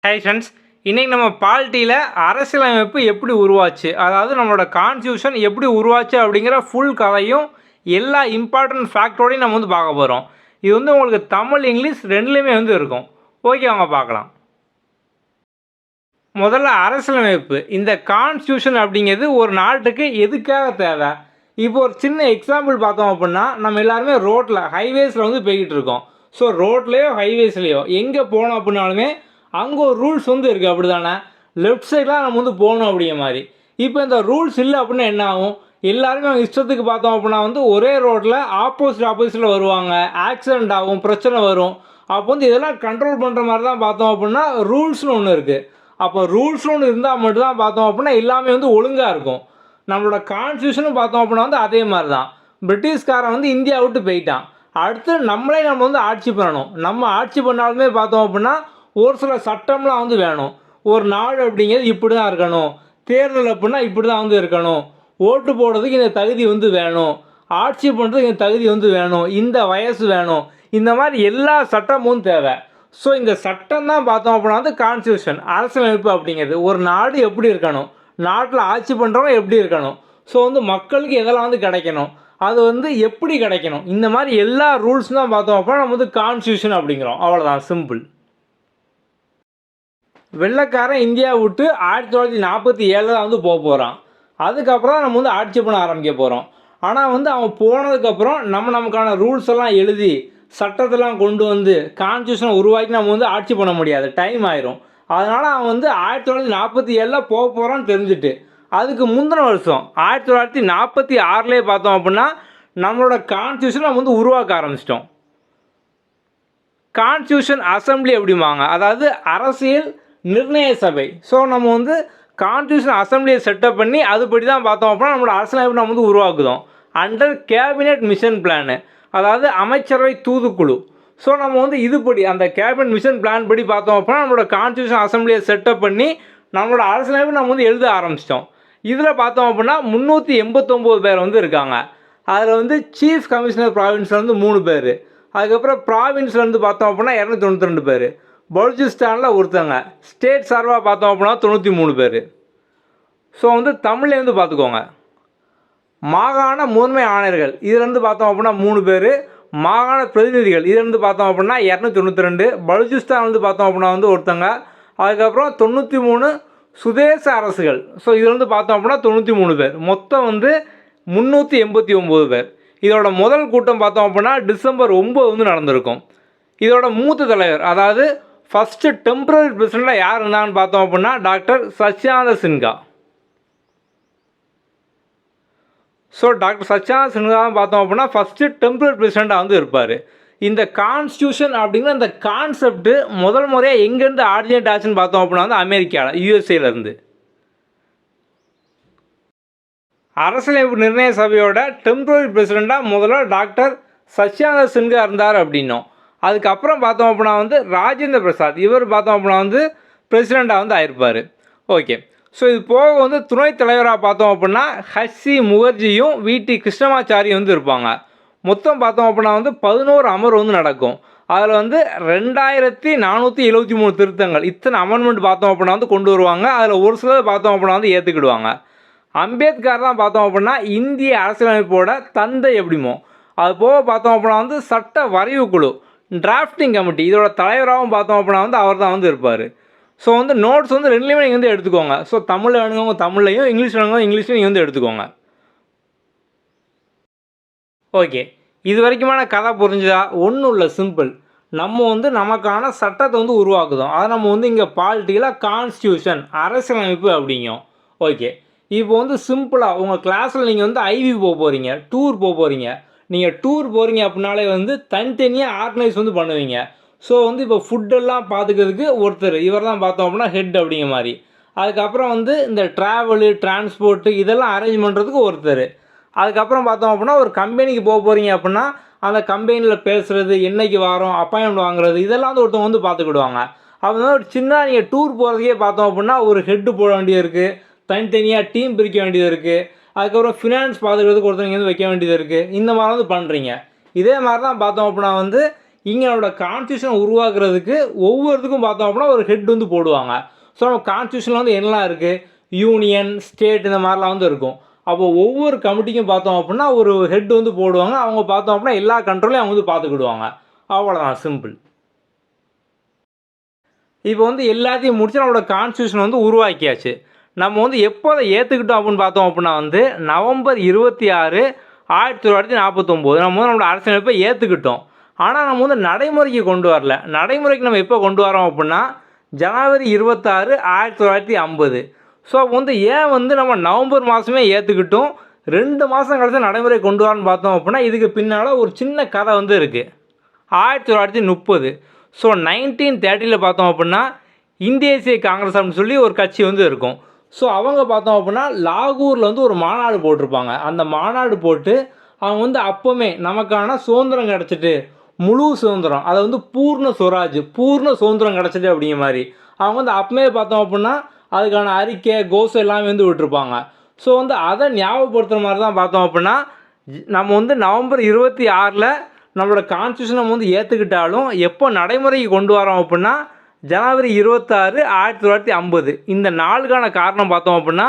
Hi friends, இன்றைக்கி நம்ம பாலிட்டியில் அரசியலமைப்பு எப்படி உருவாச்சு, அதாவது நம்மளோட கான்ஸ்டியூஷன் எப்படி உருவாச்சு அப்படிங்கிற ஃபுல் கதையும் எல்லா இம்பார்ட்டன்ட் ஃபேக்டரோடையும் நம்ம வந்து பார்க்க போகிறோம். இது வந்து உங்களுக்கு தமிழ் இங்கிலீஷ் ரெண்டுலேயுமே வந்து இருக்கும். ஓகே, அவங்க பார்க்கலாம். முதல்ல அரசியலமைப்பு, இந்த கான்ஸ்டியூஷன் அப்படிங்கிறது ஒரு நாட்டுக்கு எதுக்காக தேவை? இப்போ ஒரு சின்ன எக்ஸாம்பிள் பார்த்தோம் அப்படின்னா, நம்ம எல்லாருமே ரோட்டில் ஹைவேஸில் வந்து போய்கிட்டு இருக்கோம். ஸோ ரோட்லேயோ ஹைவேஸ்லேயோ எங்கே போனோம் அப்படின்னாலுமே அங்கே ஒரு ரூல்ஸ் வந்து இருக்குது. அப்படி தானே லெஃப்ட் சைடெலாம் நம்ம வந்து போகணும் அப்படிங்கிற மாதிரி. இப்போ இந்த ரூல்ஸ் இல்லை அப்படின்னா என்ன ஆகும்? எல்லாருமே அவங்க இஷ்டத்துக்கு பார்த்தோம் அப்படின்னா வந்து ஒரே ரோட்டில் ஆப்போசிட்டில் வருவாங்க, ஆக்சிடெண்ட் ஆகும், பிரச்சனை வரும். அப்போ வந்து இதெல்லாம் கண்ட்ரோல் பண்ணுற மாதிரி தான் பார்த்தோம் அப்படின்னா ரூல்ஸ்னு ஒன்று இருக்குது. அப்போ ரூல்ஸ்னு ஒன்று இருந்தால் மட்டும்தான் பார்த்தோம் அப்படின்னா எல்லாமே வந்து ஒழுங்காக இருக்கும். நம்மளோட கான்ஸ்டியூஷனும் பார்த்தோம் அப்படின்னா வந்து அதே மாதிரி தான். பிரிட்டிஷ்காரன் வந்து இந்தியா விட்டு போயிட்டான். அடுத்து நம்மளே நம்ம வந்து ஆட்சி பண்ணணும். நம்ம ஆட்சி பண்ணாலுமே பார்த்தோம் அப்படின்னா ஒரு சில சட்டம்லாம் வந்து வேணும். ஒரு நாடு அப்படிங்கிறது இப்படி தான் இருக்கணும், தேர்தல் அப்படின்னா இப்படி தான் வந்து இருக்கணும், ஓட்டு போடுறதுக்கு இந்த தகுதி வந்து வேணும், ஆட்சி பண்ணுறதுக்கு இந்த தகுதி வந்து வேணும், இந்த வயசு வேணும், இந்த மாதிரி எல்லா சட்டமும் தேவை. ஸோ இந்த சட்டம் தான் பார்த்தோம் அப்படின்னா வந்து கான்ஸ்டியூஷன், அரசியலமைப்பு அப்படிங்கிறது. ஒரு நாடு எப்படி இருக்கணும், நாட்டில் ஆட்சி பண்ணுறவங்க எப்படி இருக்கணும், ஸோ வந்து மக்களுக்கு எதெல்லாம் வந்து கிடைக்கணும், அது வந்து எப்படி கிடைக்கணும், இந்த மாதிரி எல்லா ரூல்ஸ் தான் பார்த்தோம் அப்படின்னா நம்ம வந்து கான்ஸ்டியூஷன் அப்படிங்கிறோம். அவ்வளோதான், சிம்பிள். வெள்ளைக்காரன் இந்தியா விட்டு 1947 தான் வந்து போக போகிறான். அதுக்கப்புறம் தான் நம்ம வந்து ஆட்சி பண்ண ஆரம்பிக்க போகிறோம். ஆனால் வந்து அவன் போனதுக்கப்புறம் நமக்கான ரூல்ஸ் எல்லாம் எழுதி சட்டத்தெல்லாம் கொண்டு வந்து கான்ஸ்டியூஷனை உருவாக்கி நம்ம வந்து ஆட்சி பண்ண முடியாது, டைம் ஆயிரும். அதனால் அவன் வந்து 1947 போக போகிறான்னு தெரிஞ்சுட்டு அதுக்கு முந்தின வருஷம் 1946 பார்த்தோம் அப்படின்னா நம்மளோட கான்ஸ்டியூஷனை நம்ம வந்து உருவாக்க ஆரம்பிச்சிட்டோம். கான்ஸ்டியூஷன் அசம்பிளி அப்படிம்பாங்க, அதாவது அரசியல் நிர்ணய சபை. ஸோ நம்ம வந்து கான்ஸ்டியூஷன் அசம்பிளியை செட்டப் பண்ணி அதுபடி தான் பார்த்தோம் அப்படின்னா நம்மளோட அரசியலமைப்பு நம்ம வந்து உருவாக்குதோம். அண்டர் கேபினெட் மிஷன் பிளானு, அதாவது அமைச்சரவை தூதுக்குழு. ஸோ நம்ம வந்து இதுபடி அந்த கேபினெட் மிஷன் பிளான் படி பார்த்தோம் அப்படின்னா நம்மளோட கான்ஸ்டியூஷன் அசம்பிளியை செட்டப் பண்ணி நம்மளோட அரசியலமைப்பு நம்ம வந்து எழுத ஆரம்பிச்சிட்டோம். இதில் பார்த்தோம் அப்படின்னா 389 பேர் வந்து இருக்காங்க. அதில் வந்து சீஃப் கமிஷனர் ப்ராவின்ஸில் வந்து 3 பேர், அதுக்கப்புறம் ப்ராவின்ஸ்லேருந்து பார்த்தோம் அப்படின்னா 292 பேர், பலுச்சிஸ்தானில் ஒருத்தங்க, ஸ்டேட் சார்பாக பார்த்தோம் அப்படின்னா 93 பேர். ஸோ வந்து தமிழ்லேருந்து பார்த்துக்கோங்க. மாகாண முதன்மை ஆணையர்கள் இதுலேருந்து பார்த்தோம் அப்படின்னா 3 பேர், மாகாண பிரதிநிதிகள் இதுலேருந்து பார்த்தோம் அப்படின்னா 292, பலுச்சிஸ்தான் வந்து பார்த்தோம் அப்படின்னா வந்து ஒருத்தங்க, அதுக்கப்புறம் 93 சுதேச அரசுகள். ஸோ இதுலேருந்து பார்த்தோம் அப்படின்னா 93 பேர், மொத்தம் வந்து 389 பேர். இதோட முதல் கூட்டம் பார்த்தோம் அப்படின்னா டிசம்பர் 9 வந்து நடந்திருக்கும். இதோட மூத்த தலைவர், அதாவது ஃபஸ்ட்டு டெம்பரரி பிரசிடெண்ட்டாக யார் இருந்தாங்கன்னு பார்த்தோம் அப்படின்னா doctor Sachchidananda Sinha. So doctor Sachchidananda Sinha பார்த்தோம் அப்படின்னா ஃபஸ்ட்டு டெம்பரரி பிரசிடெண்ட்டாக வந்து இருப்பார். இந்த கான்ஸ்டியூஷன் அப்படிங்கிற இந்த கான்செப்ட் முதல் முறையாக எங்கேருந்து ஆரிஜினேட் ஆச்சுன்னு பார்த்தோம் அப்படின்னா வந்து அமெரிக்காவில், யூஎஸ்ஏலேருந்து. அரசியலமைப்பு நிர்ணய சபையோட டெம்பரரி பிரசிடெண்ட்டாக முதல்ல டாக்டர் சச்சியானந்த சின்ஹா இருந்தார் அப்படின்னோம். அதுக்கப்புறம் பார்த்தோம் அப்படின்னா வந்து ராஜேந்திர பிரசாத், இவர் பார்த்தோம் அப்படின்னா வந்து பிரசிடெண்ட்டாக வந்து ஆயிருப்பார். ஓகே, ஸோ இது போக வந்து துணைத் தலைவராக பார்த்தோம் அப்படின்னா ஹச்சி முகர்ஜியும் விடி கிருஷ்ணமாச்சாரியும் வந்து இருப்பாங்க. மொத்தம் பார்த்தோம் அப்படின்னா வந்து 11 அமர்வு வந்து நடக்கும். அதில் வந்து 2473 திருத்தங்கள், இத்தனை அமெண்ட்மெண்ட் பார்த்தோம் அப்படின்னா வந்து கொண்டு வருவாங்க. அதில் ஒரு சிலர் பார்த்தோம் அப்படின்னா வந்து ஏற்றுக்கிடுவாங்க. அம்பேத்கர் தான் பார்த்தோம் அப்படின்னா இந்திய அரசியலமைப்போட தந்தை எப்படிமோ, அது போக பார்த்தோம் அப்படின்னா வந்து சட்ட வரைவு குழு, டிராஃப்டிங் கமிட்டி இதோட தலைவராகவும் பார்த்தோம் அப்படின்னா வந்து அவர் தான் வந்து இருப்பார். ஸோ வந்து நோட்ஸ் வந்து ரெண்டுலேயுமே நீங்கள் வந்து எடுத்துக்கோங்க. ஸோ தமிழில் வேணுங்க தமிழ்லையும், இங்கிலீஷ் வேணுங்க இங்கிலீஷ்லையும் நீங்கள் வந்து எடுத்துக்கோங்க. ஓகே, இது வரைக்குமான கதை புரிஞ்சுதா? ஒன்றும் இல்லை, சிம்பிள். நம்ம வந்து நமக்கான சட்டத்தை வந்து உருவாக்குதோம். அதை நம்ம வந்து இங்கே பாலிட்டிக்கலாக கான்ஸ்டியூஷன் அரசியலமைப்பு அப்படிங்கும். ஓகே, இப்போ வந்து சிம்பிளாக உங்கள் கிளாஸில் நீங்கள் வந்து ஐவி போக போகிறீங்க, டூர் போக போகிறீங்க. நீங்கள் டூர் போகிறீங்க அப்படின்னாலே வந்து தனித்தனியாக ஆர்கனைஸ் வந்து பண்ணுவீங்க. ஸோ வந்து இப்போ ஃபுட்டெல்லாம் பார்த்துக்கிறதுக்கு ஒருத்தர், இவர் தான் பார்த்தோம் அப்படின்னா ஹெட் அப்படிங்கிற மாதிரி. அதுக்கப்புறம் வந்து இந்த ட்ராவலு டிரான்ஸ்போர்ட்டு இதெல்லாம் அரேஞ்ச் பண்ணுறதுக்கு ஒருத்தர். அதுக்கப்புறம் பார்த்தோம் அப்படின்னா ஒரு கம்பெனிக்கு போக போகிறீங்க அப்படின்னா அந்த கம்பெனியில் பேசுகிறது, என்றைக்கு வாரம், அப்பாயின்மெண்ட் வாங்குறது, இதெல்லாம் வந்து ஒருத்தவங்க வந்து பார்த்துக்கிடுவாங்க. அப்படின்னா ஒரு சின்ன நீங்கள் டூர் போகிறதுக்கே பார்த்தோம் அப்படின்னா ஒரு ஹெட்டு போட வேண்டியது இருக்குது, தனித்தனியாக டீம் பிரிக்க வேண்டியது இருக்குது, அதுக்கப்புறம் ஃபினான்ஸ் பார்த்துக்கிறதுக்கு ஒருத்தவங்க வந்து வைக்க வேண்டியது இருக்குது. இந்த மாதிரி வந்து பண்ணுறீங்க. இதே மாதிரி தான் பார்த்தோம் அப்படின்னா வந்து இங்கே நம்மளோட கான்ஸ்டியூஷன் உருவாக்குறதுக்கு ஒவ்வொருத்துக்கும் பார்த்தோம் அப்படின்னா ஒரு ஹெட் வந்து போடுவாங்க. ஸோ நம்ம கான்ஸ்டியூஷனில் வந்து என்னலாம் இருக்குது, யூனியன், ஸ்டேட் இந்த மாதிரிலாம் வந்து இருக்கும். அப்போ ஒவ்வொரு கமிட்டிக்கும் பார்த்தோம் அப்படின்னா ஒரு ஹெட் வந்து போடுவாங்க. அவங்க பார்த்தோம் அப்படின்னா எல்லா கண்ட்ரோலையும் அவங்க வந்து பார்த்துக்கிடுவாங்க. அவ்வளோதான், சிம்பிள். இப்போ வந்து எல்லாத்தையும் முடிச்சு நம்மளோட கான்ஸ்டியூஷன் வந்து உருவாக்கியாச்சு. நம்ம வந்து எப்போ அதை ஏற்றுக்கிட்டோம் அப்படின்னு பார்த்தோம் அப்படின்னா வந்து நவம்பர் 26, 1949 நம்ம வந்து நம்மளோட அரசியலமைப்பை ஏற்றுக்கிட்டோம். ஆனால் நம்ம வந்து நடைமுறைக்கு கொண்டு வரல. நடைமுறைக்கு நம்ம எப்போ கொண்டு வரோம் அப்படின்னா ஜனவரி 26, 1950. ஸோ அப்போ வந்து ஏன் வந்து நம்ம நவம்பர் மாதமே ஏற்றுக்கிட்டோம், 2 மாதம் கழிச்சு நடைமுறை கொண்டு வரணும்னு பார்த்தோம் அப்படின்னா இதுக்கு பின்னால் ஒரு சின்ன கதை வந்து இருக்குது. 1930, ஸோ 1930 பார்த்தோம் அப்படின்னா இந்திய தேசிய காங்கிரஸ் அப்படின்னு சொல்லி ஒரு கட்சி வந்து இருக்கும். ஸோ அவங்க பார்த்தோம் அப்படின்னா லாகூரில் வந்து ஒரு மாநாடு போட்டிருப்பாங்க. அந்த மாநாடு போட்டு அவங்க வந்து அப்போவுமே நமக்கான சுதந்திரம் கிடச்சிட்டு, முழு சுதந்திரம், அதை வந்து பூர்ண சுவராஜ், பூர்ண சுதந்திரம் கிடச்சிட்டு அப்படிங்கிற மாதிரி அவங்க வந்து அப்போவே பார்த்தோம் அப்படின்னா அதுக்கான அறிக்கை, கோஷம் எல்லாமே வந்து விட்டுருப்பாங்க. ஸோ வந்து அதை ஞாபகப்படுத்துகிற மாதிரி தான் பார்த்தோம் அப்படின்னா நம்ம வந்து நவம்பர் 26 நம்மளோட கான்ஸ்டியூஷன் நம்ம வந்து ஏற்றுக்கிட்டாலும் எப்போ நடைமுறைக்கு கொண்டு வரோம் அப்படின்னா ஜனவரி 26, 1950. இந்த நாளுக்கான காரணம் பார்த்தோம் அப்படின்னா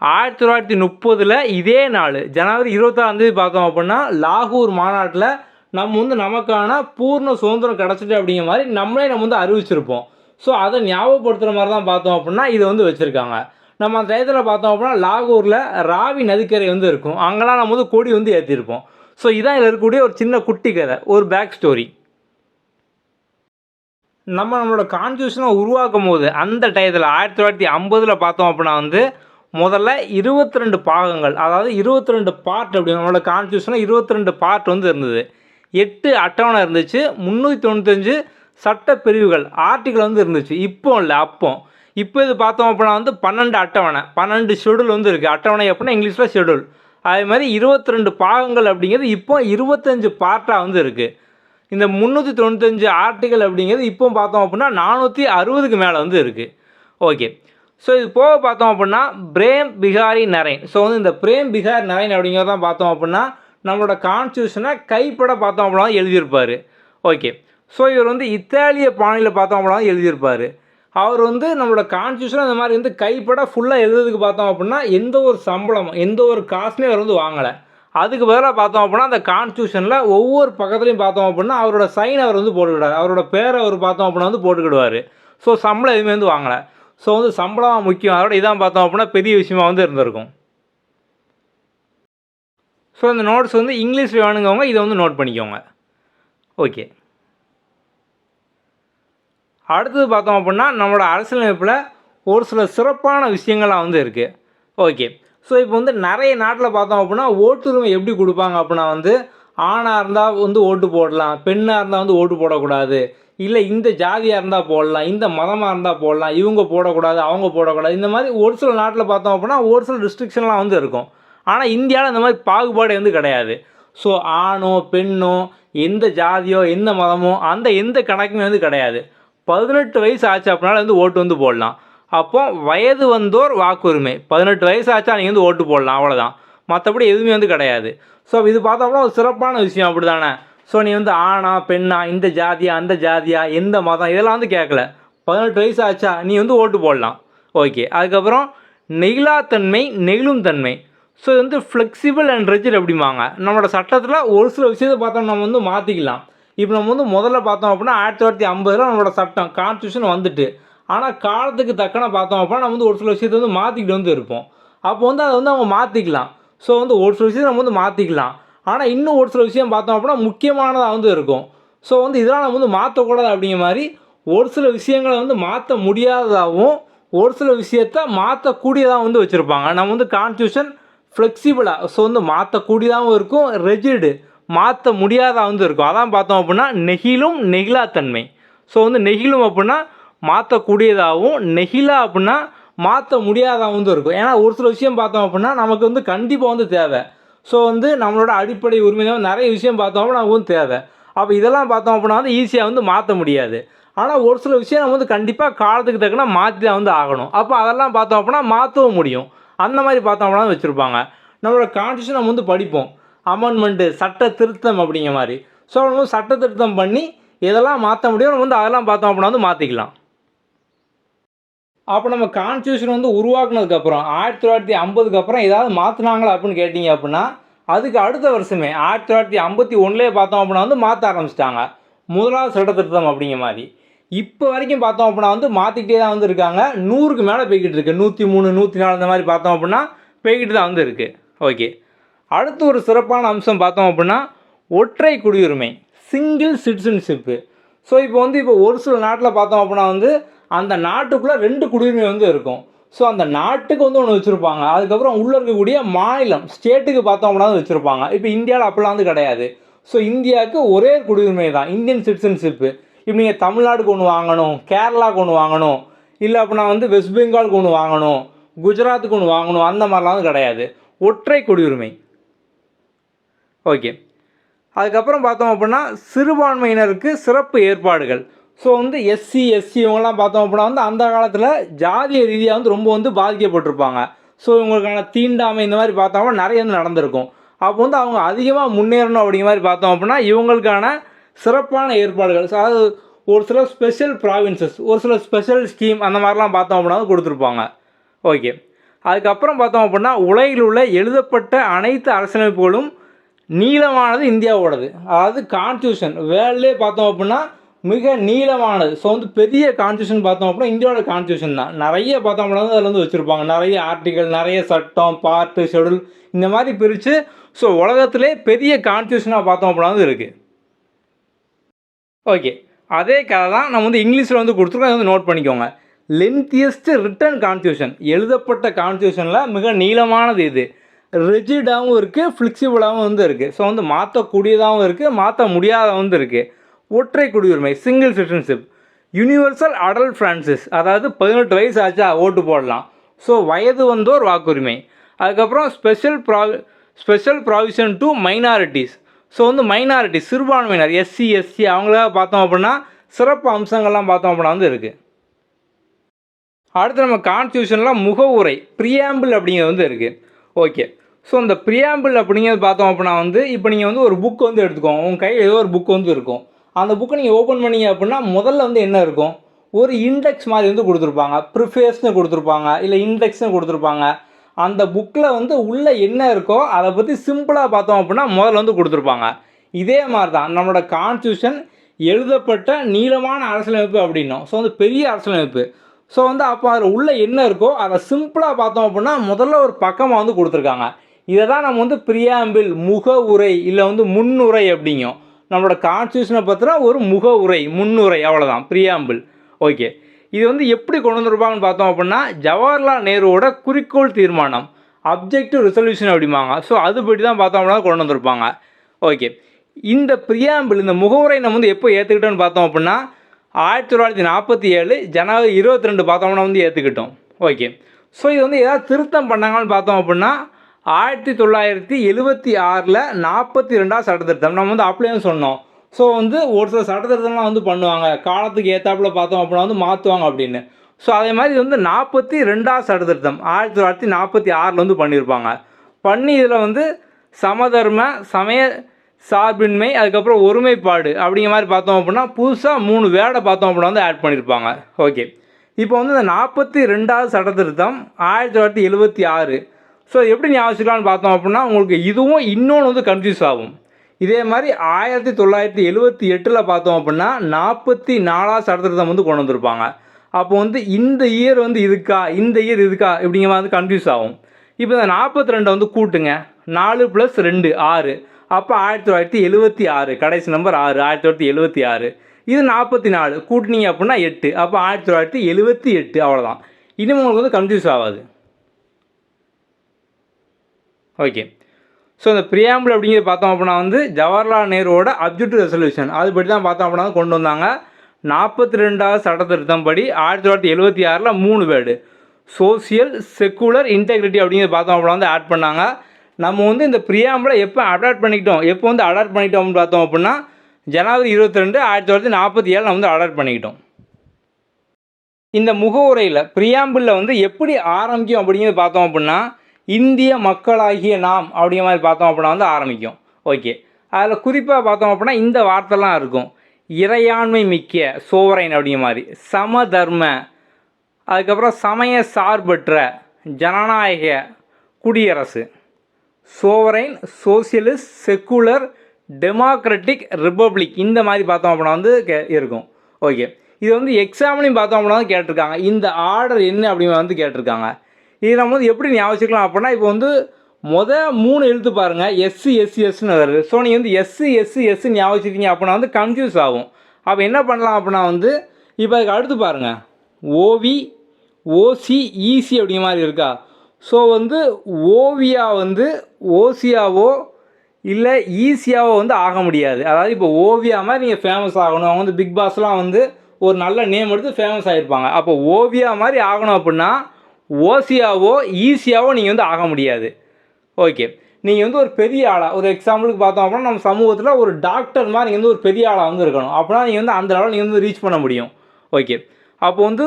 1930 இதே நாள் ஜனவரி 26 பார்த்தோம் அப்படின்னா லாகூர் மாநாட்டில் நம்ம வந்து நமக்கான பூர்ண சுதந்திரம் கிடச்சிட்டு அப்படிங்கிற மாதிரி நம்ம வந்து அறிவிச்சிருப்போம். ஸோ அதை ஞாபகப்படுத்துகிற மாதிரி தான் பார்த்தோம் அப்படின்னா இதை வந்து வச்சுருக்காங்க. நம்ம அந்த டயத்தில் பார்த்தோம் அப்படின்னா லாகூரில் ராவி நதிக்கரை வந்து இருக்கும். அங்கெல்லாம் நம்ம வந்து கொடி வந்து ஏற்றிருப்போம். ஸோ இதான் இதில் இருக்கக்கூடிய ஒரு சின்ன குட்டி கதை, ஒரு பேக் ஸ்டோரி. நம்மளோட கான்ஸ்டியூஷனை உருவாக்கும் போது அந்த டயத்தில் 1950 பார்த்தோம் அப்படின்னா வந்து முதல்ல 22 பாகங்கள், அதாவது 22 பார்ட். அப்படி நம்மளோட கான்ஸ்டியூஷனில் 22 பார்ட் வந்து இருந்தது. 8 அட்டவணை இருந்துச்சு, 395 சட்ட பிரிவுகள், ஆர்டிக்கல் வந்து இருந்துச்சு. இப்போ இல்லை, இப்போ இது பார்த்தோம் அப்படின்னா வந்து 12 அட்டவணை, 12 ஷெடியூல் வந்து இருக்குது. அட்டவணை அப்படின்னா இங்கிலீஷில் ஷெடியூல். அதே மாதிரி 22 பாகங்கள் அப்படிங்கிறது இப்போ 25 பார்ட்டாக வந்து இருக்குது. இந்த 395 ஆர்டிக்கல் அப்படிங்கிறது இப்போ பார்த்தோம் அப்படின்னா 460க்கு மேலே வந்து இருக்குது. ஓகே, ஸோ இது போக பார்த்தோம் அப்படின்னா பிரேம் பிகாரி நரேன். ஸோ வந்து இந்த பிரேம் பிகாரி நரேன் அப்படிங்கிறது தான் பார்த்தோம் அப்படின்னா நம்மளோட கான்ஸ்டியூஷனை கைப்பட பார்த்தோம் அப்படின்னா எழுதியிருப்பார். ஓகே, ஸோ இவர் வந்து இத்தாலிய பாணியில் பார்த்தோம் அப்படின்னா எழுதியிருப்பார். அவர் வந்து நம்மளோட கான்ஸ்டியூஷனை இந்த மாதிரி வந்து கைப்பட ஃபுல்லாக எழுதுறதுக்கு பார்த்தோம் அப்படின்னா எந்த ஒரு சம்பளம், எந்த ஒரு காசுமே அவர் வந்து வாங்கலை. அதுக்கு பதிலாக பார்த்தோம் அப்படின்னா அந்த கான்ஸ்டியூஷனில் ஒவ்வொரு பக்கத்துலையும் பார்த்தோம் அப்படின்னா அவரோட சைன் அவர் வந்து போட்டுக்கிட்டார், அவரோட பேரை அவர் பார்த்தோம் அப்படின்னா வந்து போட்டுக்கிடுவார். ஸோ சம்பளம் எதுவுமே வந்து வாங்கலை. ஸோ வந்து சம்பளம் முக்கியம், அதோட இதான் பார்த்தோம் அப்படின்னா பெரிய விஷயமா வந்து இருந்திருக்கும். ஸோ இந்த நோட்ஸ் வந்து இங்கிலீஷில் வேணுங்கவங்க இதை வந்து நோட் பண்ணிக்கோங்க. ஓகே, அடுத்தது பார்த்தோம் அப்படின்னா நம்மளோட அரசியலமைப்பில் ஒரு சில சிறப்பான விஷயங்கள்லாம் வந்து இருக்குது. ஓகே, ஸோ இப்போ வந்து நிறைய நாட்டில் பார்த்தோம் அப்படின்னா ஓட்டுரிமை எப்படி கொடுப்பாங்க அப்படின்னா வந்து ஆணாக இருந்தால் வந்து ஓட்டு போடலாம், பெண்ணாக இருந்தால் வந்து ஓட்டு போடக்கூடாது, இல்லை இந்த ஜாதியாக இருந்தால் போடலாம், இந்த மதமாக இருந்தால் போடலாம், இவங்க போடக்கூடாது, அவங்க போடக்கூடாது, இந்த மாதிரி ஒரு சில நாட்டில் பார்த்தோம் அப்படின்னா ஒரு சில ரெஸ்ட்ரிக்ஷன்லாம் வந்து இருக்கும். ஆனால் இந்தியாவில் இந்த மாதிரி பாகுபாடு வந்து கிடையாது. ஸோ ஆணோ பெண்ணோ எந்த ஜாதியோ எந்த மதமோ அந்த எந்த கணக்குமே வந்து கிடையாது. 18 வயசு ஆச்சு அப்படின்னால வந்து ஓட்டு வந்து போடலாம். அப்போ வயது வந்தோர் வாக்குரிமை, 18 வயசு ஆச்சா நீங்கள் வந்து ஓட்டு போடலாம், அவ்வளோதான். மற்றபடி எதுவுமே வந்து கிடையாது. ஸோ இது பார்த்தோம்னா ஒரு சிறப்பான விஷயம், அப்படி தானே? ஸோ நீ வந்து ஆணா பெண்ணா, இந்த ஜாதியா அந்த ஜாதியா, எந்த மதம், இதெல்லாம் வந்து கேட்கல. 18 வயசு ஆச்சா நீ வந்து ஓட்டு போடலாம். ஓகே, அதுக்கப்புறம் நெகிழாத்தன்மை, நெகிழும் தன்மை. ஸோ இது வந்து ஃப்ளெக்சிபிள் அண்ட் ரெஜிட் அப்படிம்பாங்க. நம்மளோட சட்டத்தில் ஒரு சில விஷயத்தை பார்த்தோம் நம்ம வந்து மாற்றிக்கலாம். இப்போ நம்ம வந்து முதல்ல பார்த்தோம் அப்படின்னா 1950 நம்மளோட சட்டம் கான்ஸ்டியூஷன் வந்துட்டு, ஆனால் காலத்துக்கு தக்கன பார்த்தோம் அப்படின்னா நம்ம வந்து ஒரு சில விஷயத்தை வந்து மாற்றிக்கிட்டு வந்து இருப்போம். அப்போ வந்து அதை வந்து அவங்க மாற்றிக்கலாம். ஸோ வந்து ஒரு சில விஷயத்தை நம்ம வந்து மாற்றிக்கலாம். ஆனால் இன்னும் ஒரு சில விஷயம் பார்த்தோம் அப்படின்னா முக்கியமானதாக வந்து இருக்கும். ஸோ வந்து இதெல்லாம் நம்ம வந்து மாற்றக்கூடாது அப்படிங்கிற மாதிரி ஒரு சில விஷயங்களை வந்து மாற்ற முடியாததாகவும் ஒரு சில விஷயத்தை மாற்றக்கூடியதாக வந்து வச்சுருப்பாங்க. நம்ம வந்து கான்ஸ்டியூஷன் ஃப்ளெக்சிபிளாக, ஸோ வந்து மாற்றக்கூடியதாகவும் இருக்கும், ரெஜிடு மாற்ற முடியாததாக வந்து இருக்கும். அதான் பார்த்தோம் அப்படின்னா நெகிழும் நெகிழாத்தன்மை. ஸோ வந்து நெகிழும் அப்படின்னா மாற்றக்கூடியதாகவும், நெகிழா அப்படின்னா மாற்ற முடியாததாக வந்து இருக்கும். ஏன்னா ஒரு சில விஷயம் பார்த்தோம் அப்படின்னா நமக்கு வந்து கண்டிப்பாக வந்து தேவை. ஸோ வந்து நம்மளோட அடிப்படை உரிமை நிறைய விஷயம் பார்த்தோம் அப்படின்னா நமக்கு வந்து தேவை. அப்போ இதெல்லாம் பார்த்தோம் அப்படின்னா வந்து ஈஸியாக வந்து மாற்ற முடியாது. ஆனால் ஒரு சில விஷயம் நம்ம வந்து கண்டிப்பாக காலத்துக்கு தக்கன மாற்றி தான் வந்து ஆகணும். அப்போ அதெல்லாம் பார்த்தோம் அப்படின்னா மாற்றவும் முடியும். அந்த மாதிரி பார்த்தோம் அப்படின்னா வச்சுருப்பாங்க. நம்மளோட கான்ஸ்டியூஷன் நம்ம வந்து படிப்போம், அமெண்ட்மெண்ட்டு சட்ட திருத்தம் அப்படிங்கிற மாதிரி. ஸோ நம்ம சட்ட திருத்தம் பண்ணி எதெல்லாம் மாற்ற முடியும் நம்ம வந்து அதெல்லாம் பார்த்தோம் அப்படின்னா வந்து மாற்றிக்கலாம். அப்போ நம்ம கான்ஸ்டியூஷன் வந்து உருவாக்குனதுக்கப்புறம் 1950க்கு அப்புறம் ஏதாவது மாற்றினாங்களா அப்படின்னு கேட்டிங்க அப்படின்னா, அதுக்கு அடுத்த வருஷமே 1951லேயே பார்த்தோம் அப்படின்னா வந்து மாற்ற ஆரம்பிச்சிட்டாங்க. முதலாவது சட்ட திருத்தம் அப்படிங்கிற மாதிரி. இப்போ வரைக்கும் பார்த்தோம் அப்படின்னா வந்து மாற்றிக்கிட்டே தான் வந்து இருக்காங்க. 100க்கு மேலே போய்கிட்டு இருக்கு. 103, 104 இந்த மாதிரி பார்த்தோம் அப்படின்னா போய்கிட்டு தான் வந்து இருக்குது. ஓகே. அடுத்து ஒரு சிறப்பான அம்சம் பார்த்தோம் அப்படின்னா ஒற்றை குடியுரிமை, சிங்கிள் சிட்டிசன்ஷிப்பு. ஸோ இப்போ வந்து ஒரு சில நாட்டில் பார்த்தோம் அப்படின்னா வந்து அந்த நாட்டுக்குள்ளே 2 குடியுரிமை வந்து இருக்கும். ஸோ அந்த நாட்டுக்கு வந்து ஒன்று வச்சுருப்பாங்க. அதுக்கப்புறம் உள்ளே இருக்கக்கூடிய மாநிலம், ஸ்டேட்டுக்கு பார்த்தோம் அப்படின்னா வச்சுருப்பாங்க. இப்போ இந்தியாவில் அப்படிலாம் வந்து கிடையாது. ஸோ இந்தியாவுக்கு ஒரே குடியுரிமை தான், இந்தியன் சிட்டிசன்ஷிப்பு. இப்போ நீங்கள் தமிழ்நாடுக்கு ஒன்று வாங்கணும், கேரளாவுக்கு ஒன்று வாங்கணும், இல்லை அப்படின்னா வந்து வெஸ்ட் பெங்காலுக்கு ஒன்று வாங்கணும், குஜராத்துக்கு ஒன்று வாங்கணும், அந்த மாதிரிலாம் வந்து கிடையாது. ஒற்றை குடியுரிமை. ஓகே. அதுக்கப்புறம் பார்த்தோம் அப்படின்னா சிறுபான்மையினருக்கு சிறப்பு ஏற்பாடுகள். ஸோ வந்து எஸ்சி, எஸ்சி இவங்கெல்லாம் பார்த்தோம் அப்படின்னா வந்து அந்த காலத்தில் ஜாதிய ரீதியாக வந்து ரொம்ப வந்து பாதிக்கப்பட்டிருப்பாங்க. ஸோ இவங்களுக்கான தீண்டாமை இந்த மாதிரி பார்த்தோம்னா நிறைய வந்து நடந்திருக்கும். அப்போ வந்து அவங்க அதிகமாக முன்னேறணும் அப்படிங்கிற மாதிரி பார்த்தோம் அப்படின்னா இவங்களுக்கான சிறப்பான ஏற்பாடுகள், அதாவது ஒரு சில ஸ்பெஷல் ப்ராவின்சஸ், ஒரு சில ஸ்பெஷல் ஸ்கீம் அந்த மாதிரிலாம் பார்த்தோம் அப்படின்னா கொடுத்துருப்பாங்க. ஓகே. அதுக்கப்புறம் பார்த்தோம் அப்படின்னா உலகில் உள்ள எழுதப்பட்ட அனைத்து அரசியலமைப்புகளும் நீளமானது இந்தியாவோடது. அதாவது கான்ஸ்டியூஷன் வேர்ல்ட்லேயே பார்த்தோம் அப்படின்னா மிக நீளமானது. ஸோ வந்து பெரிய கான்ஸ்டியூஷன் பார்த்தோம் அப்படின்னா இந்தியாவோட கான்ஸ்டியூஷன் தான். நிறைய பார்த்தோம் அப்படின்னா அதில் வந்து வச்சுருப்பாங்க. நிறைய ஆர்டிகல், நிறைய சட்டம், பார்ட்டு, ஷெடியூல் இந்த மாதிரி பிரித்து ஸோ உலகத்திலே பெரிய கான்ஸ்டியூஷனாக பார்த்தோம் அப்படின்னா இருக்குது. ஓகே. அதே கதை தான் நம்ம வந்து இங்கிலீஷில் வந்து கொடுத்துருக்கோம். அதை வந்து நோட் பண்ணிக்கோங்க. லென்த்தியஸ்ட் ரிட்டன் கான்ஸ்டியூஷன், எழுதப்பட்ட கான்ஸ்டியூஷனில் மிக நீளமானது இது. ரிஜிடாகவும் இருக்குது, ஃப்ளெக்சிபிளாகவும் வந்து இருக்குது. ஸோ வந்து மாற்றக்கூடியதாகவும் இருக்குது, மாற்ற முடியாத வந்து இருக்குது. ஒற்றை குடியுரிமை, single citizenship. Universal adult franchise, அதாவது 18 வயசு ஆச்சா ஓட்டு போடலாம். ஸோ வயது வந்தோர் வாக்குரிமை. அதுக்கப்புறம் special provision to minorities. So வந்து மைனாரிட்டி, சிறுபான்மையினர், எஸ்சி, எஸ்சி அவங்களாக பார்த்தோம் அப்படின்னா சிறப்பு அம்சங்கள்லாம் பார்த்தோம் அப்படின்னா வந்து இருக்குது. அடுத்து நம்ம கான்ஸ்டியூஷனில் முகவுரை, ப்ரியாம்பிள் அப்படிங்கிறது வந்து இருக்குது. ஓகே. ஸோ இந்த ப்ரியாம்பிள் அப்படிங்கிறது பார்த்தோம் அப்படின்னா வந்து இப்போ நீங்கள் வந்து ஒரு புக் வந்து எடுத்துக்கோங்க. உங்கள் கையில் ஏதோ ஒரு புக் வந்து இருக்கும். அந்த புக்கை நீங்கள் ஓப்பன் பண்ணிங்க அப்படின்னா முதல்ல வந்து என்ன இருக்கும், ஒரு இண்டெக்ஸ் மாதிரி வந்து கொடுத்துருப்பாங்க. ப்ரிஃபேஸ்னு கொடுத்துருப்பாங்க, இல்லை இண்டெக்ஸ்னு கொடுத்துருப்பாங்க. அந்த புக்கில் வந்து உள்ளே என்ன இருக்கோ அதை பற்றி சிம்பிளாக பார்த்தோம் அப்படின்னா முதல்ல வந்து கொடுத்துருப்பாங்க. இதே மாதிரி தான் நம்மளோட கான்ஸ்டியூஷன் எழுதப்பட்ட நீளமான அரசியலமைப்பு அப்படின்னும். ஸோ வந்து பெரிய அரசியலமைப்பு. ஸோ வந்து அப்போ அதில் உள்ளே என்ன இருக்கோ அதை சிம்பிளாக பார்த்தோம் அப்படின்னா முதல்ல ஒரு பக்கமாக வந்து கொடுத்துருக்காங்க. இதை தான் நம்ம வந்து ப்ரியாம்பிள், முகவுரை, இல்லை வந்து முன்னுரை அப்படிங்கும். நம்மளோட கான்ஸ்டியூஷனை பற்றினா ஒரு முகவுரை, முன்னுரை, அவ்வளோதான் ப்ரியாம்பிள். ஓகே. இது வந்து எப்படி கொண்டு வந்திருப்பாங்கன்னு பார்த்தோம் அப்படின்னா ஜவஹர்லால் நேருவோட குறிக்கோள் தீர்மானம், அப்ஜெக்டிவ் ரெசல்யூஷன் அப்படிம்பாங்க. ஸோ அதுபடி தான் பார்த்தோம் அப்படின்னா கொண்டு வந்திருப்பாங்க. ஓகே. இந்த ப்ரியாம்பிள், இந்த முகவுரை நம்ம வந்து எப்போ ஏற்றுக்கிட்டோன்னு பார்த்தோம் அப்படின்னா 1947 ஜனவரி 22 பார்த்தோம்னா வந்து ஏற்றுக்கிட்டோம். ஓகே. ஸோ இது வந்து ஏதாவது திருத்தம் பண்ணாங்கன்னு பார்த்தோம் அப்படின்னா 1976 42வது சட்ட திருத்தம் நம்ம வந்து அப்படியே சொன்னோம். ஸோ வந்து ஒரு சில சட்ட திருத்தம்லாம் வந்து பண்ணுவாங்க, காலத்துக்கு ஏற்றாப்புல பார்த்தோம் அப்படின்னா வந்து மாற்றுவாங்க அப்படின்னு. ஸோ அதே மாதிரி இது வந்து 42வது சட்ட திருத்தம் 1946 வந்து பண்ணியிருப்பாங்க. பண்ணி இதில் வந்து சமதர்ம, சமய சார்பின்மை, அதுக்கப்புறம் ஒருமைப்பாடு அப்படிங்கிற மாதிரி பார்த்தோம் அப்படின்னா புதுசாக 3 வேர்டை பார்த்தோம் அப்படின்னா வந்து ஆட் பண்ணியிருப்பாங்க. ஓகே. இப்போ வந்து இந்த 42வது சட்ட திருத்தம் 1976. ஸோ எப்படி ஞாபகம் பார்த்தோம் அப்படின்னா உங்களுக்கு இதுவும் இன்னொன்று வந்து கன்ஃபியூஸ் ஆகும். இதே மாதிரி 1978 பார்த்தோம் அப்படின்னா 44வது சட்ட திருத்தம் வந்து கொண்டு வந்திருப்பாங்க. அப்போ வந்து இந்த இயர் வந்து இதுக்கா, இந்த இயர் இதுக்கா இப்படிங்கிற மாதிரி கன்ஃபியூஸ் ஆகும். இப்போ இந்த 42 வந்து கூட்டுங்க, 4 + 2 6. அப்போ 1976 கடைசி நம்பர் 6, 1976. இது 44 கூட்டினீங்க அப்படின்னா 8. அப்போ 1978 அவ்வளோதான். இனிமேல் உங்களுக்கு வந்து கன்ஃபியூஸ் ஆகாது. ஓகே. ஸோ இந்த ப்ரியாம்பிள் அப்படிங்கிறது பார்த்தோம் அப்படின்னா வந்து ஜவஹர்லால் நேருவோட அப்ஜெக்டிவ் ரெசல்யூஷன் அதுபடி தான் பார்த்தோம் அப்படின்னா கொண்டு வந்தாங்க. 42வது சட்ட திருத்தம் படி 1976 3 வேர்டு சோசியல், செக்குலர், இன்டெகிரிட்டி அப்படிங்கிறது பார்த்தோம் அப்படின்னா வந்து ஆட் பண்ணாங்க. நம்ம வந்து இந்த ப்ரியாம்பிளை எப்போ அடாப்ட் பண்ணிக்கிட்டோம், எப்போ வந்து அடாப்ட் பண்ணிக்கிட்டோம்னு பார்த்தோம் அப்படின்னா ஜனவரி 22 1947 நம்ம வந்து அடாப்ட் பண்ணிக்கிட்டோம். இந்த முகவுரையில் ப்ரியாம்பிளில் வந்து எப்படி ஆரம்பிக்கும் அப்படிங்கிறது பார்த்தோம் அப்படின்னா இந்திய மக்களாகிய நாம் அப்படிங்கிற மாதிரி பார்த்தோம் அப்படின்னா வந்து ஆரம்பிக்கும். ஓகே. அதில் குறிப்பாக பார்த்தோம் அப்படின்னா இந்த வார்த்தைலாம் இருக்கும், இறையாண்மை மிக்க சோவரைன் அப்படிங்கிற மாதிரி, சமதர்ம, அதுக்கப்புறம் சமய சார்பற்ற ஜனநாயக குடியரசு, சோவரைன், சோசியலிஸ்ட், செக்குலர், டெமோக்ராட்டிக், ரிப்பப்ளிக், இந்த மாதிரி பார்த்தோம் அப்படின்னா வந்து இருக்கும். ஓகே, இது வந்து எக்ஸாம்லையும் பார்த்தோம் அப்படின்னா வந்து கேட்டிருக்காங்க. இந்த ஆர்டர் என்ன அப்படிங்கிற வந்து கேட்டிருக்காங்க. இது நம்ம வந்து எப்படி ஞாபகம் அப்படின்னா, இப்போ வந்து 3 எழுத்து பாருங்கள், எஸ்ன்னு வருது. ஸோ நீங்கள் வந்து எஸ் ஞாபகம் அப்படின்னா வந்து கன்ஃபியூஸ் ஆகும். அப்போ என்ன பண்ணலாம் அப்படின்னா வந்து, இப்போ அதுக்கு அடுத்து பாருங்கள், ஓவி, ஓசி, ஈசி அப்படிங்கிற மாதிரி இருக்கா. ஸோ வந்து ஓவியா வந்து ஓசியாவோ இல்லை ஈஸியாவோ வந்து ஆக முடியாது. அதாவது இப்போ ஓவியா மாதிரி நீங்கள் ஃபேமஸ் ஆகணும், அவங்க வந்து பிக் பாஸ்லாம் வந்து ஒரு நல்ல நேம் எடுத்து ஃபேமஸ் ஆகிருப்பாங்க. அப்போ ஓவியா மாதிரி ஆகணும் அப்படின்னா ஓசியாவோ ஈஸியாவோ நீங்கள் வந்து ஆக முடியாது. ஓகே, நீங்கள் வந்து ஒரு பெரிய ஆளாக, ஒரு எக்ஸாம்பிளுக்கு பார்த்தோம் அப்படின்னா நம்ம சமூகத்தில் ஒரு டாக்டர் மாதிரி நீங்கள் வந்து ஒரு பெரிய ஆளாக வந்து இருக்கணும். அப்படின்னா நீங்கள் வந்து அந்த லெவலில் நீங்கள் வந்து ரீச் பண்ண முடியும். ஓகே, அப்போ வந்து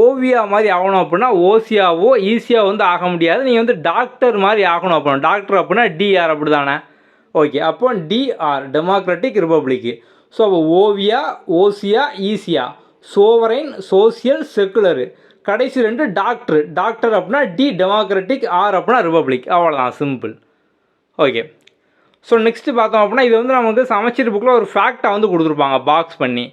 ஓவியா மாதிரி ஆகணும் அப்படின்னா ஓசியாவோ ஈஸியாக வந்து ஆக முடியாது. நீங்கள் வந்து டாக்டர் மாதிரி ஆகணும் அப்படின்னா, டாக்டர் அப்படின்னா டிஆர் அப்படி தானே. ஓகே, அப்போ டிஆர் டெமோக்ராட்டிக் ரிப்பப்ளிக்கு. ஸோ அப்போ ஓவியா, ஓசியா, ஈஸியா, சோவரைன், சோசியல், செக்குலரு, கடைசி 2 டாக்டர் அப்படின்னா டி டெமோக்ராட்டிக், ஆர் அப்படின்னா ரிப்பப்ளிக். அவ்வளோதான், சிம்பிள். ஓகே, ஸோ நெக்ஸ்ட்டு பார்த்தோம் அப்படின்னா இது வந்து நமக்கு சமச்சீர் புக்கில் ஒரு ஃபேக்டாக வந்து கொடுத்துருப்பாங்க பாக்ஸ் பண்ணி.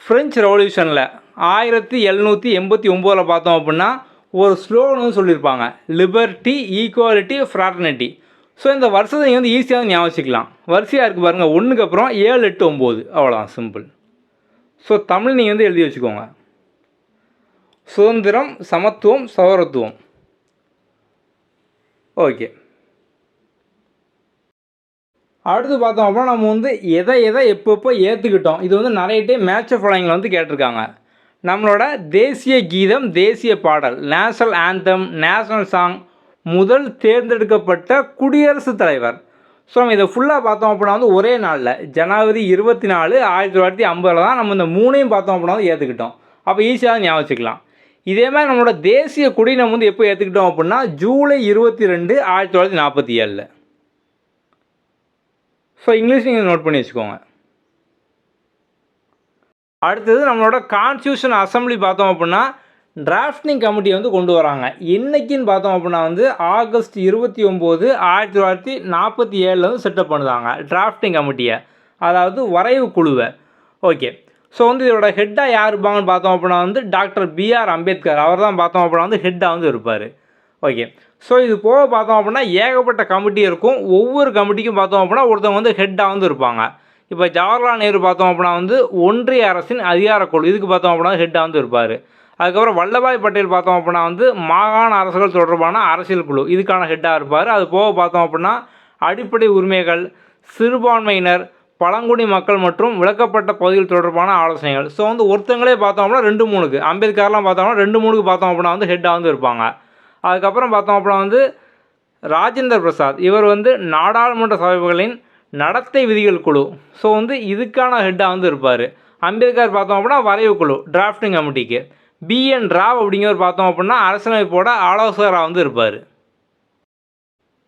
ஃப்ரெஞ்ச் ரெவல்யூஷனில் 1789 பார்த்தோம் அப்படின்னா ஒரு ஸ்லோகன் வந்து சொல்லியிருப்பாங்க, லிபர்ட்டி, ஈக்குவாலிட்டி, ஃப்ராட்டர்னிட்டி. ஸோ இந்த வருஷத்தை நீங்கள் வந்து ஈஸியாக ஞாபகிக்கலாம். வரிசையாக இருக்குது பாருங்கள், 1க்கு அப்புறம் 7, 8, 9, அவ்வளோதான், சிம்பிள். ஸோ தமிழ் நீங்கள் வந்து எழுதி வச்சுக்கோங்க. சுதந்திரம், சமத்துவம், சகோதரத்துவம். ஓகே, அடுத்து பார்த்தோம் அப்படின்னா நம்ம வந்து எதை எப்பப்போ ஏற்றுக்கிட்டோம். இது வந்து நிறைய டைம் மேட்ச் ஆஃப் ஃபாலோயிங்கில் வந்து கேட்டிருக்காங்க. நம்மளோட தேசிய கீதம், தேசிய பாடல், நேஷனல் ஆந்தம், நேஷனல் சாங், முதல் தேர்ந்தெடுக்கப்பட்ட குடியரசுத் தலைவர். ஸோ நம்ம இதை ஃபுல்லாக பார்த்தோம் அப்படின்னா வந்து ஒரே நாளில் ஜனவரி 24, 1950 தான் நம்ம இந்த 3ஐயும் பார்த்தோம் அப்படின்னா வந்து ஏற்றுக்கிட்டோம். அப்போ ஈஸியாக ஞாபகம் வச்சுக்கலாம். இதே மாதிரி நம்மளோட தேசிய கொடி நம்ம வந்து எப்போ ஏற்றுக்கிட்டோம் அப்படின்னா ஜூலை 22, 1947. ஸோ இங்கிலீஷ் நீங்கள் நோட் பண்ணி வச்சுக்கோங்க. அடுத்தது நம்மளோட கான்ஸ்டியூஷன் அசம்பிளி பார்த்தோம் அப்படின்னா டிராஃப்டிங் கமிட்டி வந்து கொண்டு வராங்க. என்றைக்குன்னு பார்த்தோம் அப்படின்னா வந்து ஆகஸ்ட் 29, 1947 வந்து செட்டப் பண்ணுறாங்க டிராஃப்டிங் கமிட்டியை, அதாவது வரைவு குழுவை. ஓகே, ஸோ வந்து இதோட ஹெட்டாக யார் இருப்பாங்கன்னு பார்த்தோம் அப்படின்னா வந்து டாக்டர் பிஆர் அம்பேத்கர் அவர் தான் பார்த்தோம் அப்படின்னா வந்து ஹெட்டாக வந்து இருப்பார். ஓகே, ஸோ இது போக பார்த்தோம் அப்படின்னா ஏகப்பட்ட கமிட்டி இருக்கும். ஒவ்வொரு கமிட்டிக்கும் பார்த்தோம் அப்படின்னா ஒருத்தவங்க வந்து ஹெட்டாக வந்து இருப்பாங்க. இப்போ ஜவஹர்லால் நேரு பார்த்தோம் அப்படின்னா வந்து ஒன்றிய அரசின் அதிகாரக்குழு, இதுக்கு பார்த்தோம் அப்படின்னா ஹெட்டாக வந்து இருப்பார். அதுக்கப்புறம் வல்லபாய் பட்டேல் பார்த்தோம் அப்படின்னா வந்து மாகாண அரசுகள் தொடர்பான அரசியல் குழு, இதுக்கான ஹெட்டாக இருப்பார். அது போக பார்த்தோம் அப்படின்னா அடிப்படை உரிமைகள், சிறுபான்மையினர், பழங்குடி மக்கள் மற்றும் விளக்கப்பட்ட பகுதிகள் தொடர்பான ஆலோசனைகள். ஸோ வந்து ஒருத்தங்களே பார்த்தோம் அப்படின்னா 2-3க்கு, அம்பேத்கர்லாம் பார்த்தோம்னா 2-3க்கு பார்த்தோம் அப்படின்னா வந்து ஹெட்டாக வந்து இருப்பாங்க. அதுக்கப்புறம் பார்த்தோம் அப்படின்னா வந்து ராஜேந்திர பிரசாத், இவர் வந்து நாடாளுமன்ற சபைகளின் நடத்தை விதிகள் குழு, ஸோ வந்து இதுக்கான ஹெட்டாக வந்து இருப்பார். அம்பேத்கர் பார்த்தோம் அப்படின்னா வரைவு குழு, டிராஃப்டிங் கமிட்டிக்கு. பிஎன் ராவ் அப்படிங்கிறவர் பார்த்தோம் அப்படின்னா அரசியலமைப்போட ஆலோசகராக வந்து இருப்பார்.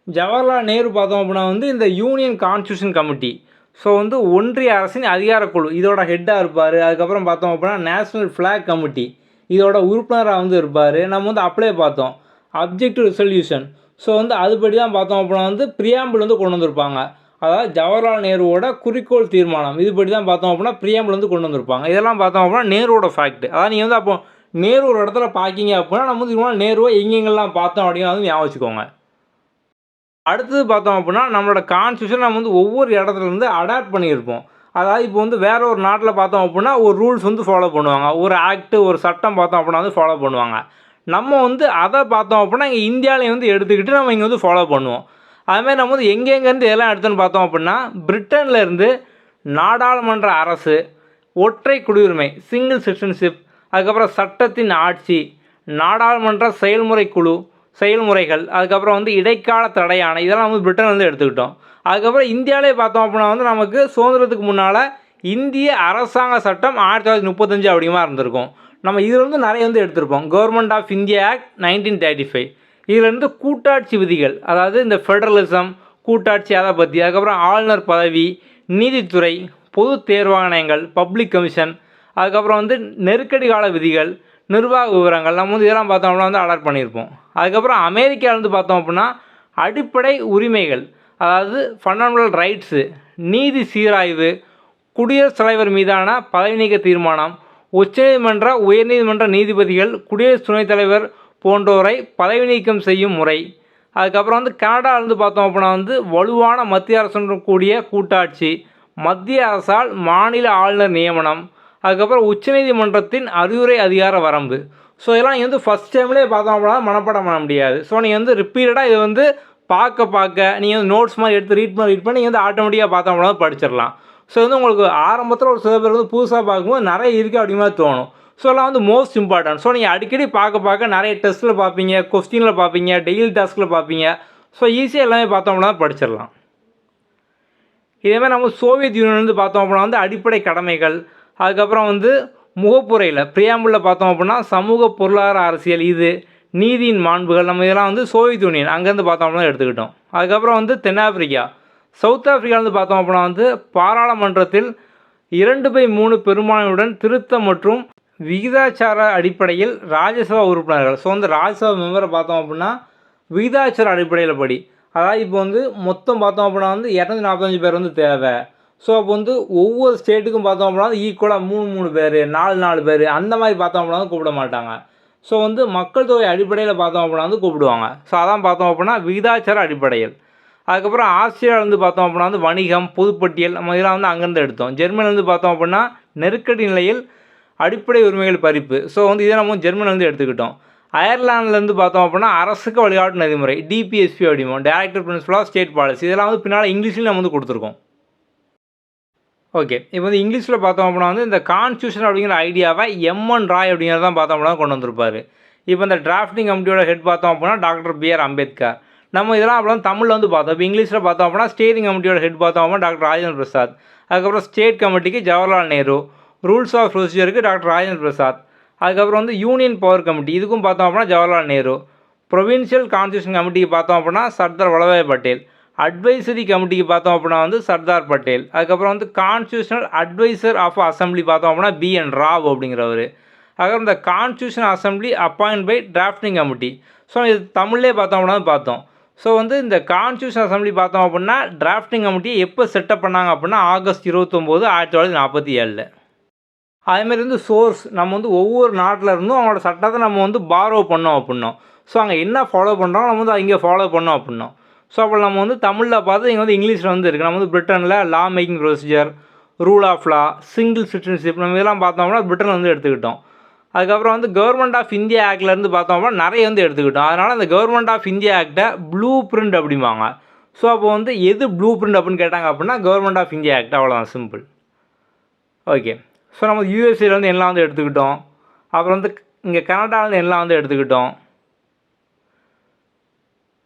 ஜவஹர்லால் நேரு பார்த்தோம் அப்படின்னா வந்து இந்த யூனியன் கான்ஸ்டியூஷன் கமிட்டி, ஸோ வந்து ஒன்றிய அரசின் அதிகாரக்குழு, இதோட ஹெட்டாக இருப்பார். அதுக்கப்புறம் பார்த்தோம் அப்படின்னா நேஷ்னல் ஃப்ளாக் கமிட்டி, இதோட உறுப்பினராக வந்து இருப்பார். நம்ம வந்து அப்ளை பார்த்தோம் அப்ஜெக்டிவ் ரெசல்யூஷன், ஸோ வந்து அதுபடி தான் பார்த்தோம் அப்படின்னா வந்து பிரியாம்பிள் வந்து கொண்டு வந்திருப்பாங்க. அதாவது ஜவஹர்லால் நேருவோட குறிக்கோள் தீர்மானம், இதுபடி தான் பார்த்தோம் அப்படின்னா பிரியாம்பிள் வந்து கொண்டு வந்திருப்பாங்க. இதெல்லாம் பார்த்தோம் அப்படின்னா நேருவோட ஃபேக்ட். அதாவது நீங்கள் வந்து அப்போ நேரு ஒரு இடத்துல பார்க்கிங்க அப்படின்னா நம்ம வந்து இதுக்கு நேருவை எங்கெங்கெல்லாம் பார்த்தோம் அப்படின்னு வந்து ஞாபகம் வச்சுக்கோங்க. அடுத்தது பார்த்தோம் அப்படின்னா நம்மளோட கான்ஸ்டியூஷன் நம்ம வந்து ஒவ்வொரு இடத்துலேருந்து அடாப்ட் பண்ணியிருப்போம். அதாவது இப்போ வந்து வேறு ஒரு நாட்டில் பார்த்தோம் அப்படின்னா ஒரு ரூல்ஸ் வந்து ஃபாலோ பண்ணுவாங்க, ஒரு ஆக்ட்டு, ஒரு சட்டம் பார்த்தோம் அப்படின்னா வந்து ஃபாலோ பண்ணுவாங்க. நம்ம வந்து அதை பார்த்தோம் அப்படின்னா இங்கே இந்தியாவிலையும் வந்து எடுத்துக்கிட்டு நம்ம இங்கே வந்து ஃபாலோ பண்ணுவோம். அதுமாதிரி நம்ம வந்து எங்கெங்கேருந்து எல்லாம் எடுத்துன்னு பார்த்தோம் அப்படின்னா பிரிட்டன்லேருந்து நாடாளுமன்ற அரசு, ஒற்றை குடியுரிமை, சிங்கிள் சிட்டிசன்ஷிப், அதுக்கப்புறம் சட்டத்தின் ஆட்சி, நாடாளுமன்ற செயல்முறைகள், அதுக்கப்புறம் வந்து இடைக்கால தடையான, இதெல்லாம் வந்து பிரிட்டன் வந்து எடுத்துக்கிட்டோம். அதுக்கப்புறம் இந்தியாவிலே பார்த்தோம் அப்படின்னா வந்து நமக்கு சுதந்திரத்துக்கு முன்னால் இந்திய அரசாங்க சட்டம் 1935 அப்படிமா இருந்திருக்கும். நம்ம இதிலிருந்து நிறைய வந்து எடுத்திருப்போம். கவர்மெண்ட் ஆஃப் இந்தியா ஆக்ட் 1935, இதிலேருந்து கூட்டாட்சி விதிகள், அதாவது இந்த ஃபெடரலிசம், கூட்டாட்சி, அதை பற்றி. அதுக்கப்புறம் ஆளுநர் பதவி, நீதித்துறை, பொது தேர்வாணையங்கள், பப்ளிக் கமிஷன், அதுக்கப்புறம் வந்து நெருக்கடி கால விதிகள், நிர்வாக விவரங்கள், நம்ம வந்து இதெல்லாம் பார்த்தோம் அப்படின்னா வந்து அலாட் பண்ணியிருப்போம். அதுக்கப்புறம் அமெரிக்காவில் வந்து பார்த்தோம் அப்படின்னா அடிப்படை உரிமைகள், அதாவது ஃபண்டமெண்டல் ரைட்ஸு, நீதி சீராய்வு, குடியரசுத் தலைவர் மீதான பதவி நீக்க தீர்மானம், உச்சநீதிமன்ற உயர்நீதிமன்ற நீதிபதிகள், குடியரசு துணைத் தலைவர் போன்றோரை பதவி நீக்கம் செய்யும் முறை. அதுக்கப்புறம் வந்து கனடாவிலேருந்து பார்த்தோம் அப்படின்னா வந்து வலுவான மத்திய அரசுடன் கூடிய கூட்டாட்சி, மத்திய அரசால் மாநில ஆளுநர் நியமனம், அதுக்கப்புறம் உச்சநீதிமன்றத்தின் அறிவுரை அதிகார வரம்பு. ஸோ இதெல்லாம் நீங்கள் வந்து ஃபஸ்ட் டைம்லேயே பார்த்தோம் அப்படின்னா மனப்பாடம் பண்ண முடியாது. ஸோ நீங்கள் வந்து ரிப்பீட்டடாக இதை வந்து பார்க்க நீங்கள் வந்து நோட்ஸ் மாதிரி எடுத்து ரீட் பண்ணி நீங்கள் வந்து ஆட்டோமேட்டிக்காக பார்த்தோம் அப்படின்னா படிச்சிடலாம். ஸோ வந்து உங்களுக்கு ஆரம்பத்தில் ஒரு சில பேர் வந்து புதுசாக பார்க்கும்போது நிறைய இருக்குது அப்படிங்கிற மாதிரி தோணும். ஸோ எல்லாம் வந்து மோஸ்ட் இம்பார்ட்டன்ட். ஸோ நீங்கள் அடிக்கடி பார்க்க நிறைய டெஸ்ட்டில் பார்ப்பீங்க, கொஸ்டினில் பார்ப்பீங்க, டெய்லி டாஸ்கில் பார்ப்பீங்க. ஸோ ஈஸியாக எல்லாமே பார்த்தோம் அப்படின்னா படிச்சிடலாம். இதேமாதிரி நம்ம சோவியத் யூனியன் வந்து பார்த்தோம் அப்படின்னா வந்து அடிப்படை கடமைகள், அதுக்கப்புறம் வந்து முகப்புரையில் பிரியாம்பிளில் பார்த்தோம் அப்படின்னா சமூக பொருளாதார அரசியல், இது நீதியின் மாண்புகள், நம்ம இதெல்லாம் வந்து சோவியத் யூனியன் அங்கேருந்து பார்த்தோம் அப்படின்னா எடுத்துக்கிட்டோம். அதுக்கப்புறம் வந்து தென்னாப்பிரிக்கா, சவுத் ஆஃப்ரிக்காவிலேருந்து பார்த்தோம் அப்படின்னா வந்து பாராளுமன்றத்தில் 2/3 பெரும்பான்மையுடன் திருத்தம் மற்றும் விகிதாச்சார அடிப்படையில் ராஜ்யசபா உறுப்பினர்கள். ஸோ வந்து ராஜ்யசபா மெம்பரை பார்த்தோம் அப்படின்னா விகிதாச்சார அடிப்படையில் படி, அதாவது இப்போ வந்து மொத்தம் பார்த்தோம் அப்படின்னா வந்து 245 பேர் வந்து தேவை. ஸோ அப்போ வந்து ஒவ்வொரு ஸ்டேட்டுக்கும் பார்த்தோம் அப்படின்னா ஈக்குவலாக 3 பேர், 4 பேர் அந்த மாதிரி பார்த்தோம் அப்படின்னா வந்து கூப்பிட மாட்டாங்க. ஸோ வந்து மக்கள் தொகை அடிப்படையில் பார்த்தோம் அப்படின்னா வந்து கூப்பிடுவாங்க. ஸோ அதான் பார்த்தோம் அப்படின்னா விகிதாச்சார அடிப்படையில். அதுக்கப்புறம் ஆஸ்திரேலியாவிலேருந்து பார்த்தோம் அப்படின்னா வந்து வணிகம், பொதுப்பட்டியல், நம்ம இதெல்லாம் வந்து அங்கேருந்து எடுத்தோம். ஜெர்மனிலேருந்து பார்த்தோம் அப்படின்னா நெருக்கடி நிலையில் அடிப்படை உரிமைகள் பறிப்பு. ஸோ வந்து இதை நம்ம ஜெர்மனிலேருந்து எடுத்துக்கிட்டோம். அயர்லாண்ட்லேருந்து பார்த்தோம் அப்படின்னா அரசுக்கு வழிகாட்டு நெறிமுறை, டிபிஎஸ்பி அப்படிமோ, director principle of state policy, இதெல்லாம் வந்து பின்னால் இங்கிலீஷ்லையும் நம்ம வந்து கொடுத்துருக்கோம். ஓகே, இப்போ வந்து இங்கிலீஷில் பார்த்தோம் அப்படின்னா வந்து இந்த கான்ஸ்டியூஷன் அப்படிங்கிற ஐடியாவை எம்என் ராய் அப்படிங்கிறதான் பார்த்தோம் அப்படின்னா கொண்டு வந்திருப்பார். இப்போ இந்த டிராஃப்டிங் கமிட்டியோட ஹெட் பார்த்தோம் அப்படின்னா டாக்டர் பிஆர் அம்பேத்கர். நம்ம இதெல்லாம் அப்படின்னா தமிழில் வந்து பார்த்தோம். இப்போ இங்கிலீஷில் பார்த்தோம் அப்படின்னா ஸ்டேரிங் கமிட்டியோட ஹெட் பார்த்தோம் அப்படின்னா டாக்டர் ராஜேந்திர பிரசாத். அதுக்கப்புறம் ஸ்டேட் கமிட்டிக்கு ஜவஹர்லால் நேரு, ரூல்ஸ் ஆஃப் ப்ரொசீஜருக்கு டாக்டர் ராஜேந்திர பிரசாத். அதுக்கப்புறம் வந்து யூனியன் பவர் கமிட்டி, இதுக்கும் பார்த்தோம் அப்படின்னா ஜவஹர்லால் நேரு. ப்ரொவின்ஷியல் கான்ஸ்டியூஷன் கமிட்டிக்கு பார்த்தோம் அப்படின்னா சர்தார் வல்லபாய் பட்டேல். அட்வைசரி கமிட்டிக்கு பார்த்தோம் அப்படின்னா வந்து சர்தார் பட்டேல். அதுக்கப்புறம் வந்து கான்ஸ்டியூஷனல் அட்வைசர் ஆஃப் அசம்பிளி பார்த்தோம் அப்படின்னா பிஎன் ராவ் அப்படிங்கிறவர். அதுக்கப்புறம் இந்த constitution assembly appoint by drafting committee. So இது தமிழ்லேயே பார்த்தோம் அப்படின்னா பார்த்தோம். ஸோ வந்து இந்த கான்ஸ்டியூஷன் அசம்பிளி பார்த்தோம் அப்படின்னா டிராஃப்டிங் கமிட்டியை எப்போ செட்டப் பண்ணாங்க அப்படின்னா ஆகஸ்ட் 29, 1947. அதேமாதிரி வந்து சோர்ஸ், நம்ம வந்து ஒவ்வொரு நாட்டில் இருந்தும் அவங்களோட சட்டத்தை நம்ம வந்து பாரோ பண்ணோம் அப்படின்னோம். ஸோ அங்கே என்ன ஃபாலோ பண்ணுறோம் நம்ம வந்து இங்கே ஃபாலோ பண்ணோம் அப்படின்னோம். ஸோ அப்போ நம்ம வந்து தமிழில் பார்த்து இங்கே வந்து இங்கிலீஷில் வந்து இருக்குது. நம்ம வந்து பிரிட்டனில் law making procedure, rule of law, single citizenship, நம்ம இதெல்லாம் பார்த்தோம்னா பிரிட்டன் வந்து எடுத்துக்கிட்டோம். அதுக்கப்புறம் வந்து கவர்மெண்ட் ஆஃப் இந்தியா ஆக்ட்லேருந்து பார்த்தோம்னா நிறைய வந்து எடுத்துக்கிட்டோம். அதனால் அந்த கவர்மெண்ட் ஆஃப் இந்தியா ஆக்டை ப்ளூ பிரிண்ட் அப்படிம்பாங்க. ஸோ அப்போ வந்து எது ப்ளூ பிரிண்ட் அப்படின்னு கேட்டாங்க அப்படின்னா கவர்மெண்ட் ஆஃப் இந்தியா ஆக்ட், அவ்வளோதான், சிம்பிள். ஓகே, ஸோ நம்ம யூஎஸ்ஏலேருந்து எல்லாம் வந்து எடுத்துக்கிட்டோம். அப்புறம் வந்து இங்கே கனடாவிலேருந்து எல்லாம் வந்து எடுத்துக்கிட்டோம்.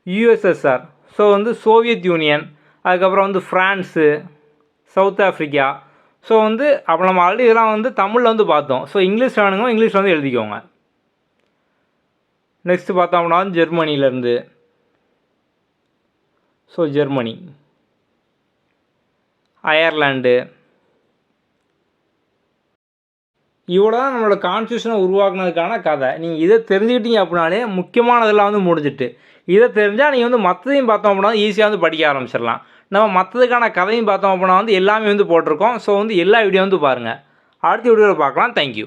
யூஎஸ்எஸ்ஆர், ஸோ வந்து சோவியத் யூனியன், அதுக்கப்புறம் வந்து ஃப்ரான்ஸு, சவுத் ஆஃப்ரிக்கா. ஸோ வந்து அப்போ நம்ம ஆல்ரெடி இதெல்லாம் வந்து தமிழில் வந்து பார்த்தோம். ஸோ இங்கிலீஷ் வேணுங்க, இங்கிலீஷ் வந்து எழுதிக்கோங்க. நெக்ஸ்ட்டு பார்த்தோம் அப்படின்னா ஜெர்மனிலேருந்து, ஸோ ஜெர்மனி, அயர்லாண்டு. இவ்வளோ தான் நம்மளோட கான்ஸ்டியூஷனை உருவாக்குனதுக்கான கதை. நீங்கள் இதை தெரிஞ்சுக்கிட்டீங்க அப்படின்னாலே முக்கியமானதெல்லாம் வந்து முடிஞ்சிட்டு. இதை தெரிஞ்சால் நீங்கள் வந்து மற்றதையும் பார்த்தோம் அப்படின்னா ஈஸியாக வந்து படிக்க ஆரம்பிச்சிடலாம். நம்ம மற்றதுக்கான கதையும் பார்த்தோம் அப்படின்னா வந்து எல்லாமே வந்து போட்டிருக்கோம். ஸோ வந்து எல்லா வீடியோ வந்து பாருங்கள். அடுத்த வீடியோவில் பார்க்கலாம். தேங்க்யூ.